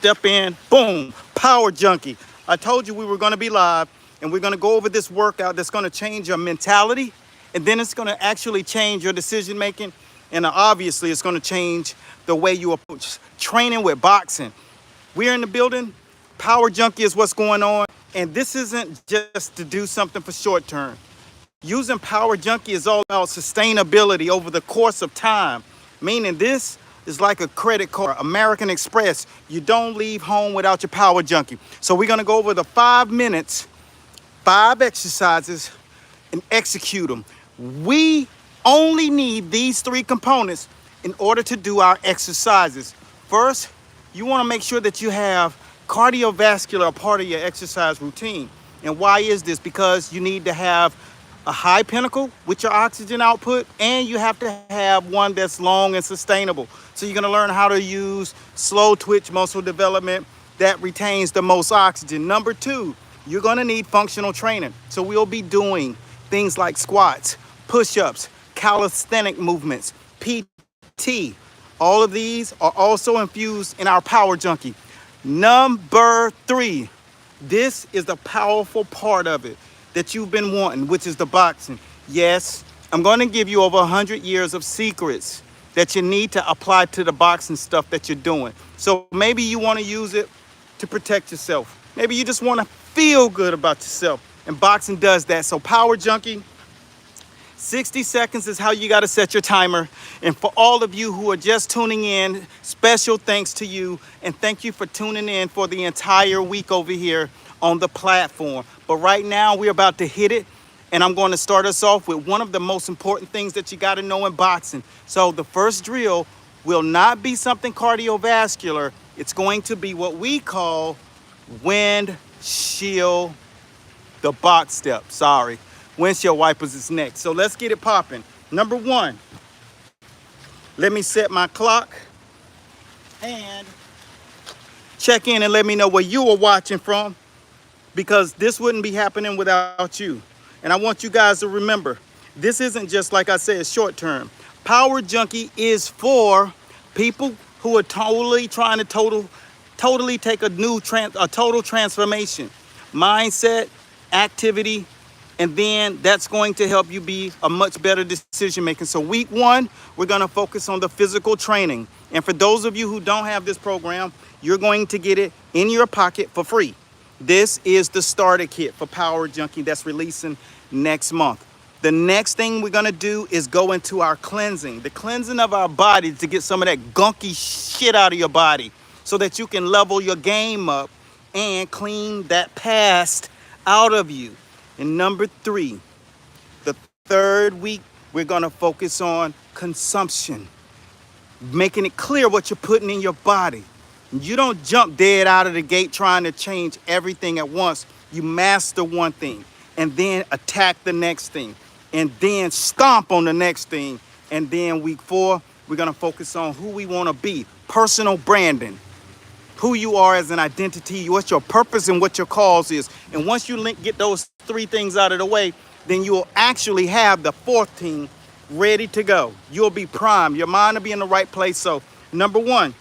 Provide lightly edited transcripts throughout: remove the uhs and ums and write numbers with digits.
step in, boom, Power Junkie. I told you we were gonna be live, and we're gonna go over this workout that's gonna change your mentality, and then it's gonna actually change your decision making, and obviously it's gonna change the way you approach training with boxing. We're in the building. Power Junkie is what's going on, and this isn't just to do something for short term. Using Power Junkie is all about sustainability over the course of time, meaning this is like a credit card, American Express. You don't leave home without your Power Junkie. So we're gonna go over the 5 minutes, 5 exercises, and execute them. We only need these 3 components in order to do our exercises. First, you wanna make sure that you have cardiovascular a part of your exercise routine. And why is this? Because you need to have a high pinnacle with your oxygen output, and you have to have one that's long and sustainable. So you're gonna learn how to use slow twitch muscle development that retains the most oxygen. Number 2, you're gonna need functional training. So we'll be doing things like squats, push-ups, calisthenic movements, PT. All of these are also infused in our Power Junkie. Number 3, this is the powerful part of it that you've been wanting, which is the boxing. Yes, I'm going to give you over 100 years of secrets that you need to apply to the boxing stuff that you're doing. So maybe you want to use it to protect yourself. Maybe you just want to feel good about yourself, and boxing does that. So Power Junkie, 60 seconds is how you got to set your timer. And for all of you who are just tuning in, special thanks to you, and thank you for tuning in for the entire week over here on the platform. But right now we're about to hit it, and I'm going to start us off with one of the most important things that you got to know in boxing. So the first drill will not be something cardiovascular. It's going to be what we call windshield, the box step. Sorry, windshield wipers is next. So let's get it popping. Number 1, let me set my clock and check in and let me know where you are watching from, because this wouldn't be happening without you. And I want you guys to remember, this isn't just, like I said, short term. Power Junkie is for people who are totally trying to totally take a total transformation, mindset, activity, and then that's going to help you be a much better decision maker. So week 1, we're going to focus on the physical training. And for those of you who don't have this program, you're going to get it in your pocket for free. This is the starter kit for Power Junkie that's releasing next month. The next thing we're gonna do is go into our cleansing, the cleansing of our body, to get some of that gunky shit out of your body so that you can level your game up and clean that past out of you. And number 3, the 3rd week, we're gonna focus on consumption, making it clear what you're putting in your body. You don't jump dead out of the gate trying to change everything at once. You master one thing and then attack the next thing and then stomp on the next thing. And then week 4, we're going to focus on who we want to be. Personal branding, who you are as an identity, what your purpose and what your cause is. And once you get those 3 things out of the way, then you'll actually have the 4th thing ready to go. You'll be primed. Your mind will be in the right place. So number 1,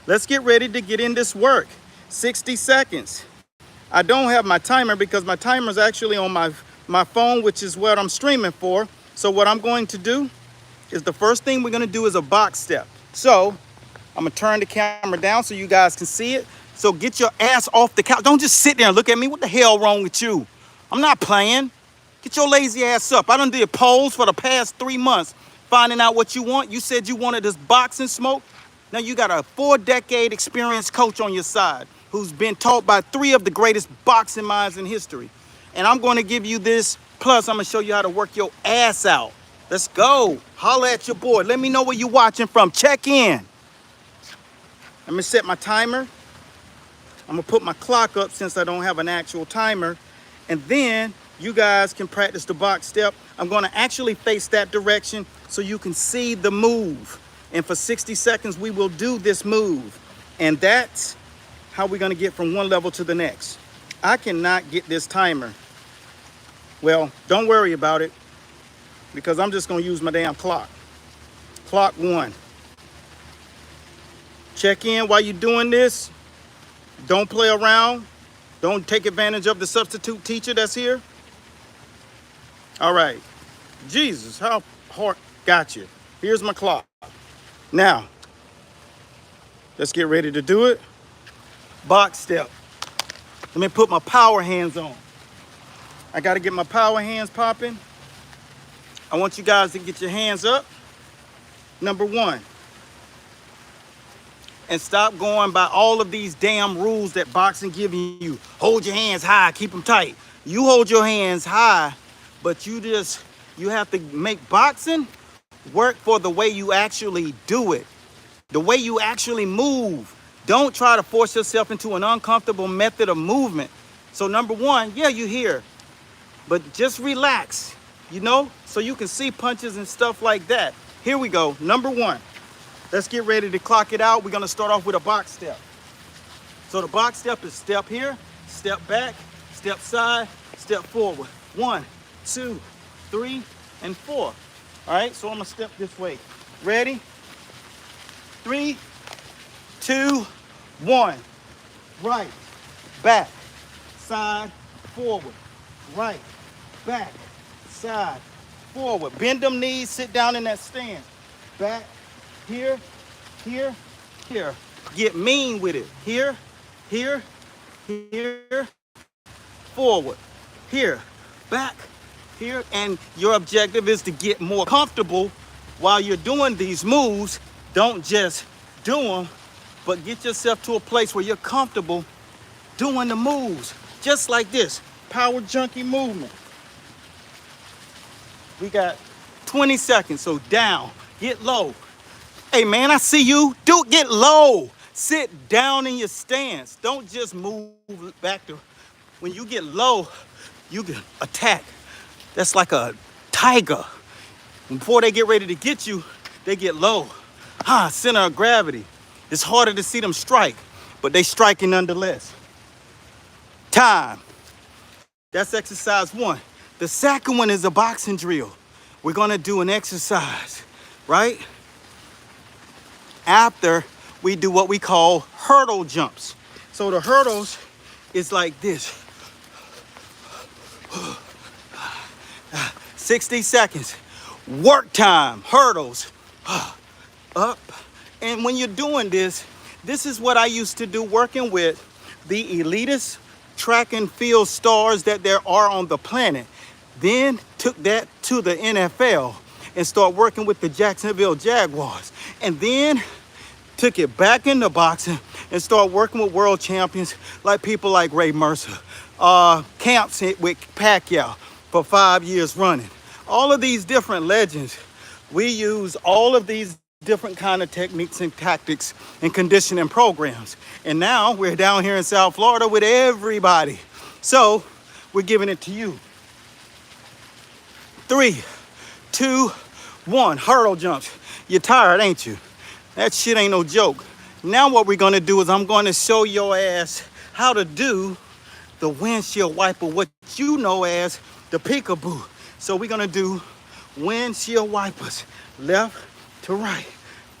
let's get ready to get in this work. 60 seconds. I don't have my timer because my timer is actually on my phone, which is what I'm streaming for. So what I'm going to do is, the first thing we're going to do is a box step. So I'm going to turn the camera down so you guys can see it. So get your ass off the couch. Don't just sit there and look at me. What the hell wrong with you? I'm not playing. Get your lazy ass up. I done did polls for the past 3 months finding out what you want. You said you wanted this boxing smoke. Now you got a 4-decade experienced coach on your side who's been taught by 3 of the greatest boxing minds in history. And I'm going to give you this, plus I'm going to show you how to work your ass out. Let's go. Holla at your boy. Let me know where you're watching from. Check in. Let me set my timer. I'm going to put my clock up since I don't have an actual timer. And then you guys can practice the box step. I'm going to actually face that direction so you can see the move. And for 60 seconds, we will do this move. And that's how we're going to get from one level to the next. I cannot get this timer. Well, don't worry about it, because I'm just going to use my damn clock. Clock 1. Check in while you're doing this. Don't play around. Don't take advantage of the substitute teacher that's here. All right. Jesus, how hard? Got you. Here's my clock. Now, let's get ready to do it. Box step. Let me put my power hands on. I got to get my power hands popping. I want you guys to get your hands up. Number one. And stop going by all of these damn rules that boxing giving you. Hold your hands high, keep them tight. You hold your hands high, but you have to make boxing work for the way you actually do it, the way you actually move. Don't try to force yourself into an uncomfortable method of movement. So number one, yeah, you're here, but just relax, you know, so you can see punches and stuff like that. Here we go, number one. Let's get ready to clock it out. We're gonna start off with a box step. So the box step is step here, step back, step side, step forward. 1, 2, 3, and 4. All right, so I'm gonna step this way. Ready? 3, 2, 1. Right, back, side, forward. Right, back, side, forward. Bend them knees, sit down in that stance. Back, here, here, here. Get mean with it. Here, here, here, forward. Here, back, here. And your objective is to get more comfortable while you're doing these moves. Don't just do them, but get yourself to a place where you're comfortable doing the moves. Just like this, Power Junkie movement. We got 20 seconds, so down, get low. Hey man, I see you. Get low. Sit down in your stance. Don't just move back to, when you get low, you can attack. That's like a tiger. Before they get ready to get you, they get low. Center of gravity. It's harder to see them strike, but they striking nonetheless. Time. That's exercise 1. The second one is a boxing drill. We're gonna do an exercise, right? After we do what we call hurdle jumps. So the hurdles is like this. 60 seconds. Work time. Hurdles. Up. And when you're doing this, this is what I used to do working with the elitist track and field stars that there are on the planet. Then took that to the NFL and start working with the Jacksonville Jaguars. And then took it back into boxing and start working with world champions like people like Ray Mercer. Camps with Pacquiao for 5 years running. All of these different legends, we use all of these different kind of techniques and tactics and conditioning programs. And now we're down here in South Florida with everybody. So we're giving it to you. 3, 2, 1, hurdle jumps. You're tired, ain't you? That shit ain't no joke. Now what we're gonna do is I'm gonna show your ass how to do the windshield wiper, what you know as the peekaboo. So we're gonna do windshield wipers, left to right,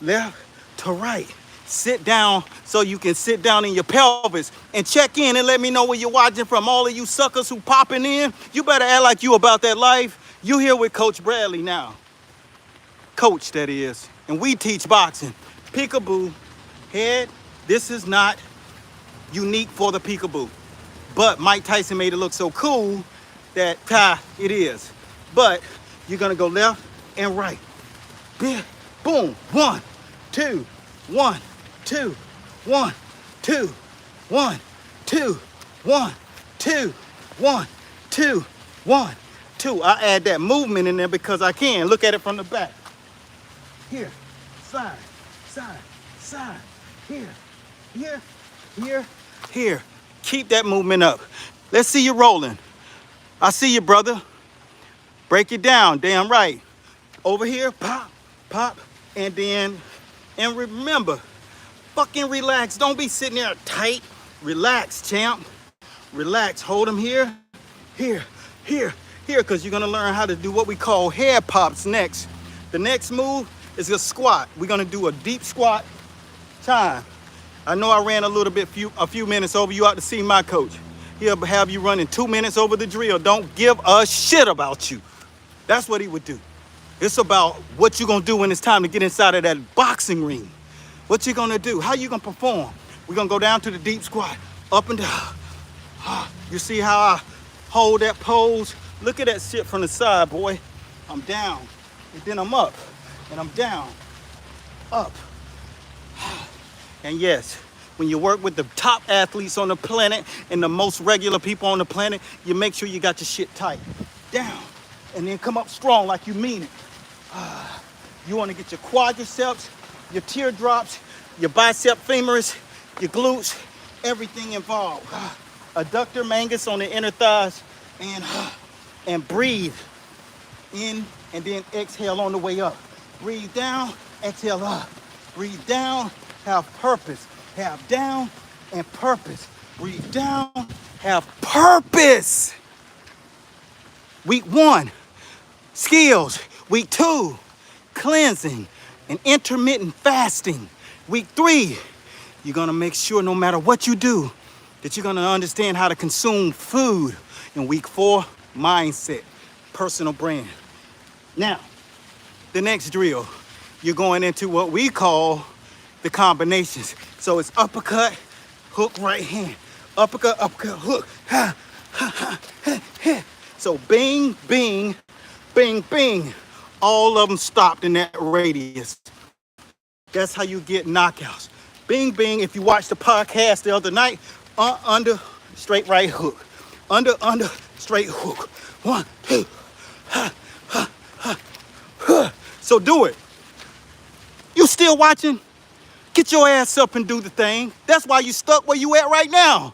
left to right. Sit down so you can sit down in your pelvis and check in and let me know where you're watching from. All of you suckers who popping in, you better act like you about that life. You here with Coach Bradley now. Coach, that is. And we teach boxing. Peekaboo, head. This is not unique for the peekaboo. But Mike Tyson made it look so cool that it is. But you're gonna go left and right. Boom. 1, 2, 1, 2, 1, 2, 1, 2, 1, 2, 1, 2, 1, 2. I add that movement in there because I can. Look at it from the back. Here, side, side, side. Here, here, here, here. Keep that movement up. Let's see you rolling. I see you, brother. Break it down, damn right. Over here, pop, pop, and then, and remember, fucking relax. Don't be sitting there tight. Relax, champ. Relax, hold them here, here, here, here, because you're gonna learn how to do what we call head pops next. The next move is a squat. We're gonna do a deep squat. Time. I know I ran a few minutes over. You ought to see my coach. He'll have you running 2 minutes over the drill. Don't give a shit about you. That's what he would do. It's about what you're gonna do when it's time to get inside of that boxing ring. What you gonna do? How you gonna perform? We're gonna go down to the deep squat, up and down. You see how I hold that pose? Look at that shit from the side, boy. I'm down, and then I'm up, and I'm down, up. And yes, when you work with the top athletes on the planet and the most regular people on the planet, you make sure you got your shit tight. Down, and then come up strong like you mean it. You wanna get your quadriceps, your teardrops, your bicep femoris, your glutes, everything involved. Adductor mangus on the inner thighs, and breathe in and then exhale on the way up. Breathe down, exhale up. Breathe down, have purpose. Have down and purpose. Breathe down, have purpose. Week 1, skills. Week 2, cleansing and intermittent fasting. Week 3, you're gonna make sure no matter what you do, that you're gonna understand how to consume food. In week 4, mindset, personal brand. Now, the next drill, you're going into what we call the combinations. So it's uppercut, hook, right hand. Uppercut, uppercut, hook. Ha, ha, ha, ha, ha. So bing, bing, bing, bing. All of them stopped in that radius. That's how you get knockouts. Bing, bing. If you watched the podcast the other night, under, straight right hook. Under, straight hook. 1, 2, ha, ha, ha, ha. So do it. You still watching? Get your ass up and do the thing. That's why you stuck where you at right now.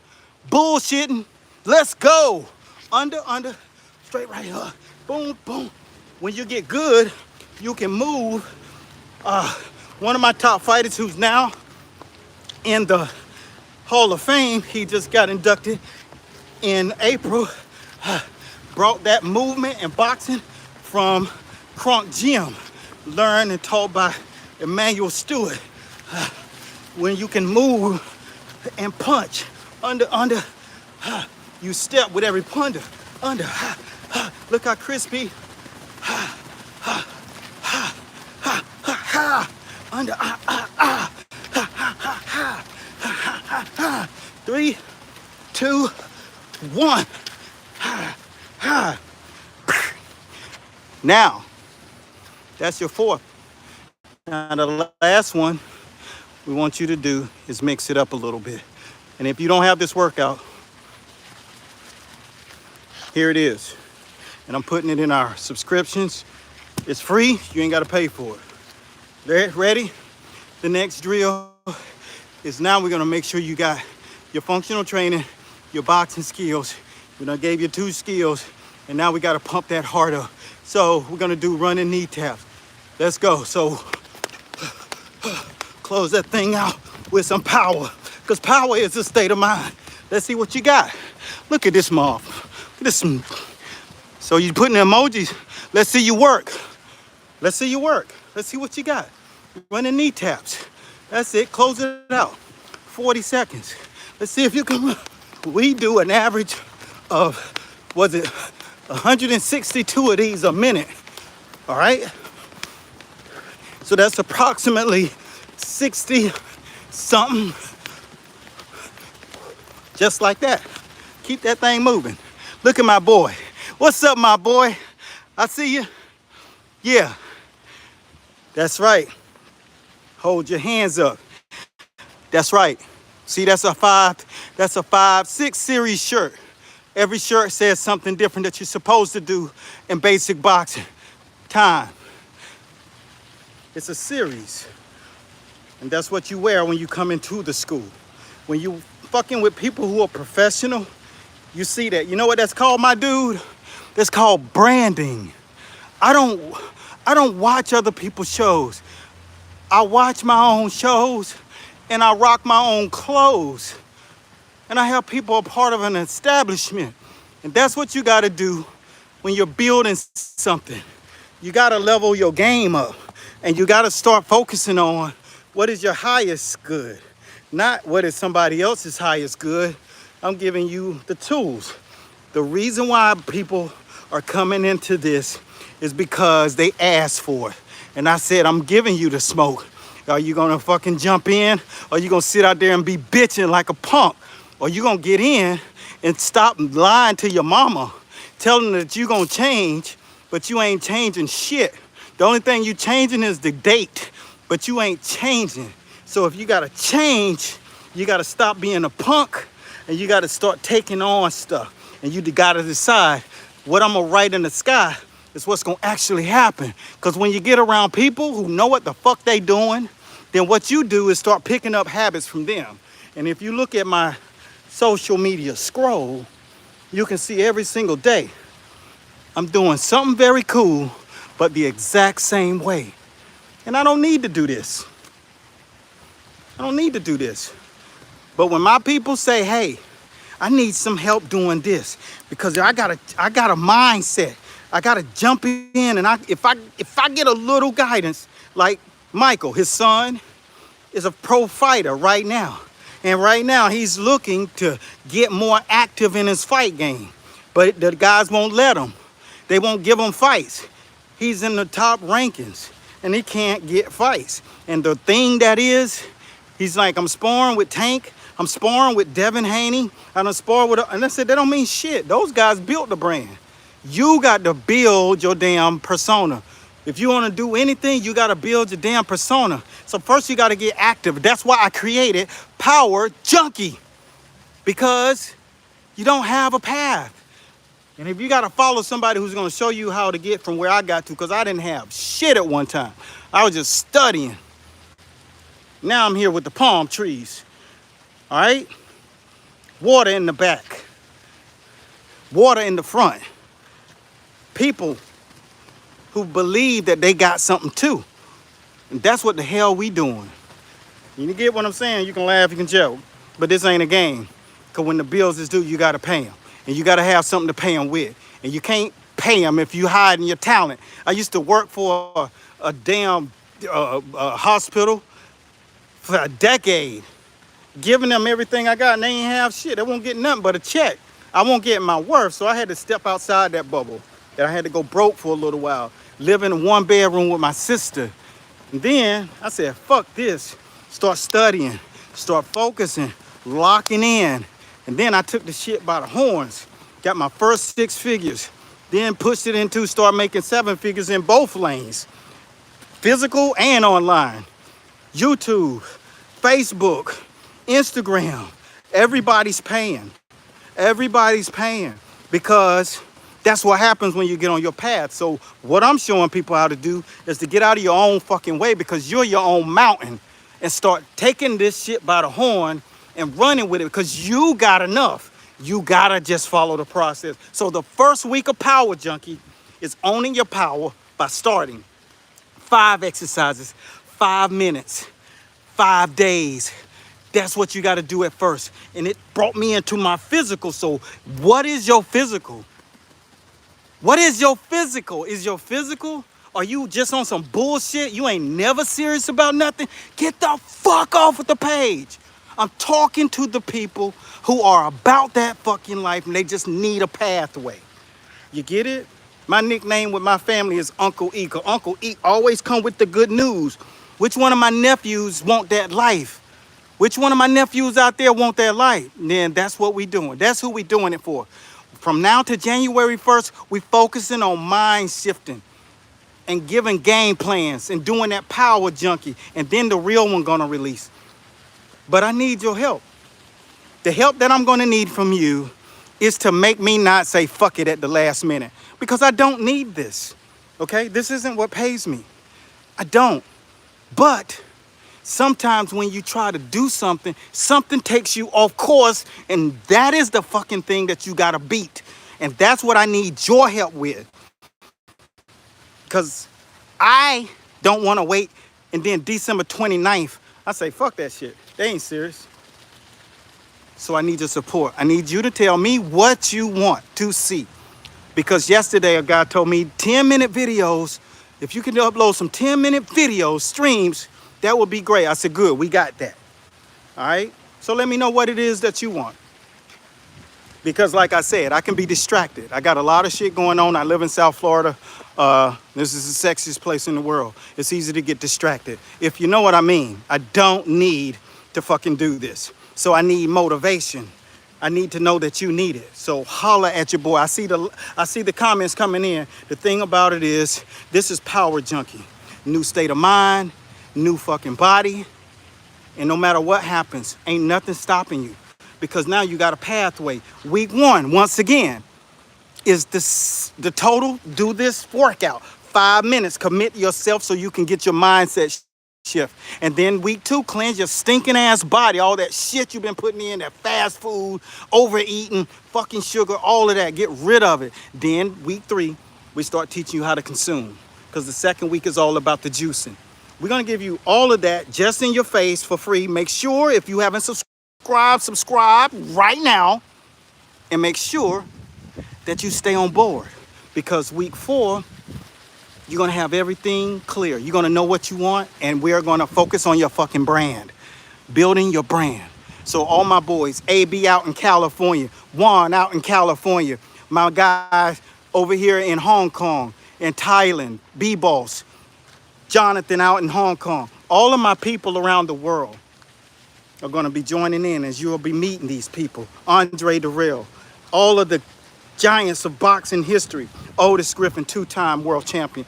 Bullshitting. Let's go. Under, straight right hook. Boom, boom. When you get good, you can move. One of my top fighters who's now in the Hall of Fame, he just got inducted in April, brought that movement and boxing from Crunk Gym, learned and taught by Emmanuel Stewart. When you can move and punch, under, you step with every under, look how crispy, under, 3, 2, 1. Now, that's your 4th. Now the last one we want you to do is mix it up a little bit. And if you don't have this workout, here it is. And I'm putting it in our subscriptions. It's free, you ain't gotta pay for it. Ready? The next drill is now we're gonna make sure you got your functional training, your boxing skills. We done gave you 2 skills, and now we gotta pump that heart up. So we're gonna do running knee taps. Let's go. So close that thing out with some power, because power is a state of mind. Let's see what you got. Look at this moth. Look at this. So you putting the emojis. Let's see you work. Let's see you work. Let's see what you got. Running knee taps. That's it. Close it out. 40 seconds. Let's see if you can. We do an average of, 162 of these a minute. All right? So that's approximately 60 something. Just like that. Keep that thing moving. Look at my boy. What's up, my boy? I see you. Yeah. That's right. Hold your hands up. That's right. See, that's a 5-6 series shirt. Every shirt says something different that you're supposed to do in basic boxing. Time. It's a series. And that's what you wear when you come into the school. When you fucking with people who are professional, you see that. You know what that's called, my dude? That's called branding. I don't watch other people's shows. I watch my own shows and I rock my own clothes. And I have people a part of an establishment. And that's what you gotta do when you're building something. You gotta level your game up and you gotta start focusing on what is your highest good. not what is somebody else's highest good. I'm giving you the tools. The reason why people are coming into this is because they asked for it. And I said, I'm giving you the smoke. Are you gonna fucking jump in? Or you gonna sit out there and be bitching like a punk? Or you gonna get in and stop lying to your mama, telling her that you gonna change, but you ain't changing shit. The only thing you changing is the date, but you ain't changing. So if you gotta change, you gotta stop being a punk and you gotta start taking on stuff. And you gotta decide what I'm gonna write in the sky is what's gonna actually happen. Because when you get around people who know what the fuck they doing, then what you do is start picking up habits from them. And if you look at my social media scroll, you can see every single day I'm doing something very cool, but the exact same way. And I don't need to do this. I don't need to do this. But when my people say, hey, I need some help doing this because I got a mindset. I gotta jump in, and if I get a little guidance, like Michael, his son is a pro fighter right now. And right now he's looking to get more active in his fight game. But the guys won't let him. They won't give him fights. He's in the top rankings and he can't get fights. And the thing that is, he's like, I'm sparring with Tank. I'm sparring with Devin Haney. I done spar with, and I said, that don't mean shit. Those guys built the brand. You got to build your damn persona. If you want to do anything, you got to build your damn persona. So first you got to get active. That's why I created Power Junkie, because you don't have a path. And if you got to follow somebody who's going to show you how to get from where I got to, because I didn't have shit at one time. I was just studying. Now I'm here with the palm trees. All right? Water in the back. Water in the front. People who believe that they got something too. And that's what the hell we doing. You get what I'm saying? You can laugh, you can joke. But this ain't a game. Because when the bills is due, you got to pay them. And you got to have something to pay them with. And you can't pay them if you hiding your talent. I used to work for a damn hospital for a decade, giving them everything I got, and they ain't have shit. They won't get nothing but a check. I won't get my worth, so I had to step outside that bubble. And I had to go broke for a little while, live in one bedroom with my sister. And then I said, fuck this. Start studying, start focusing, locking in. And then I took the shit by the horns, got my first 6 figures, then pushed it into start making 7 figures in both lanes, physical and online. YouTube, Facebook, Instagram, everybody's paying. Everybody's paying because that's what happens when you get on your path. So what I'm showing people how to do is to get out of your own fucking way, because you're your own mountain, and start taking this shit by the horn and running with it, because you got enough. You gotta just follow the process. So the first week of Power Junkie is owning your power by starting 5 exercises, 5 minutes, 5 days. That's what you got to do at first. And it brought me into my physical. So what is your physical? What is your physical? Is your physical? Are you just on some bullshit? You ain't never serious about nothing? Get the fuck off of the page. I'm talking to the people who are about that fucking life and they just need a pathway. You get it? My nickname with my family is Uncle E. 'Cause Uncle E always come with the good news. Which one of my nephews want that life? Which one of my nephews out there want that life? Then that's what we doing. That's who we doing it for. From now to January 1st, we focusing on mind shifting and giving game plans and doing that Power Junkie. And then the real one gonna release. But I need your help. The help that I'm gonna need from you is to make me not say fuck it at the last minute. Because I don't need this, okay? This isn't what pays me. I don't. But sometimes when you try to do something, something takes you off course, and that is the fucking thing that you gotta beat. And that's what I need your help with. Because I don't wanna wait, and then December 29th, I say, fuck that shit. They ain't serious. So I need your support. I need you to tell me what you want to see. Because yesterday a guy told me 10-minute videos, if you can upload some 10-minute videos, streams, that would be great. I said, good, we got that. All right? So let me know what it is that you want. Because like I said, I can be distracted. I got a lot of shit going on. I live in South Florida. This is the sexiest place in the world. It's easy to get distracted. If you know what I mean, I don't need to fucking do this. So I need motivation. I need to know that you need it. So holla at your boy. I see the comments coming in. The thing about it is, this is Power Junkie. New state of mind, new fucking body. And no matter what happens, ain't nothing stopping you. Because now you got a pathway. Week 1, once again, is the total do this workout. 5 minutes, commit yourself so you can get your mindset shift. And then week 2, cleanse your stinking ass body. All that shit you've been putting in, that fast food, overeating, fucking sugar, all of that. Get rid of it. Then week 3, we start teaching you how to consume. Because the second week is all about the juicing. We're going to give you all of that just in your face for free. Make sure if you haven't subscribe right now, and make sure that you stay on board, because week 4 you're gonna have everything clear. You're gonna know what you want, and we're gonna focus on your fucking brand, building your brand. So all my boys, AB out in California, Juan out in California, my guys over here in Hong Kong, in Thailand, B-Boss, Jonathan out in Hong Kong, all of my people around the world are going to be joining in, as you will be meeting these people. Andre Durrell, all of the giants of boxing history. Otis Griffin, 2-time world champion.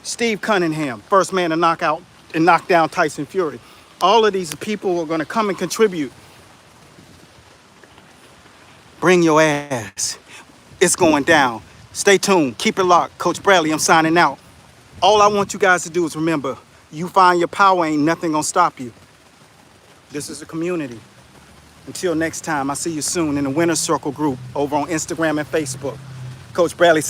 Steve Cunningham, first man to knock down Tyson Fury. All of these people are going to come and contribute. Bring your ass. It's going down. Stay tuned. Keep it locked. Coach Bradley, I'm signing out. All I want you guys to do is remember, you find your power, ain't nothing going to stop you. This is a community. Until next time, I'll see you soon in the Winner's Circle group over on Instagram and Facebook. Coach Bradley.